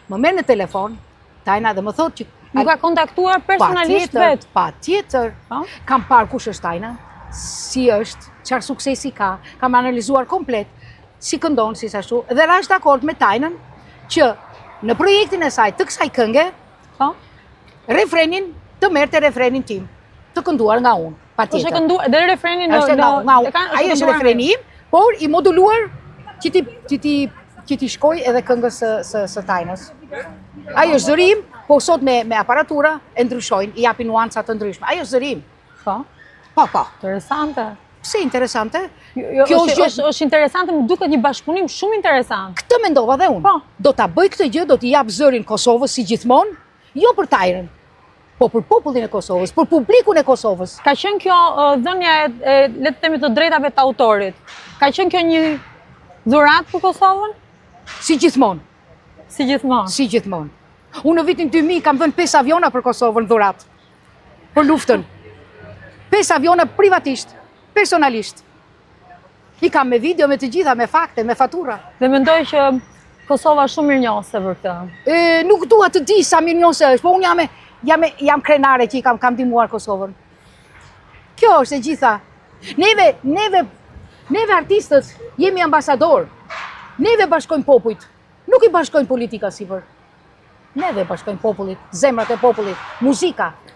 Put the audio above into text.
më merr në telefon, Tajna dhe më thotë që Ju ka kontaktuar personalisht vetë? Pa tjetër. Kam parë kush është Tajna, si është, çfarë suksesi ka, kam analizuar komplet, si këndon, si ashtu, dhe rash dakord me Tajnën që në projektin e saj të kësaj kënge, refrenin të merrte refrenin tim, të kënduar nga unë, patjetër. Është kënduar dhe refrenin ai është refreni im, por i moduluar që ti shkoj edhe këngës së Tajnës. Ai është zëri im, po sot me aparatura e ndryshojnë, i japin nuanca të ndryshme. Ai është zëri im. Po. Interesante. Pse interesante? Kjo është interesante, më duket një bashkëpunim shumë interesant. Këtë mendova dhe unë. Do ta bëj këtë gjë, do t'i jap zërin Kosovës si gjithmonë, jo për Tajrën, po për popullin e Kosovës, për publikun e Kosovës. Ka qenë kjo dhënia e le të themi të drejtave të autorit. Ka qenë kjo një dhuratë për Kosovën? Si gjithmonë. Si gjithmonë. Si gjithmonë. Unë në vitin 2000 kam dhënë 5 aviona për Kosovën dhuratë. Për luftën. 5 aviona privatisht, personalisht. I kam me video, me të gjitha, me fakte, me fatura. Dhe mendoj që Kosova shumë mirënjohëse për këtë. Nuk dua të di sa mirënjohëse është, po unë jam krenare që i kam ndihmuar Kosovën. Kjo është e gjitha. Neve artistët jemi ambasador. Neve bashkojmë popujt. Nuk i bashkojmë politika sipër. Neve bashkojmë popullit, zemrat e popullit, muzika.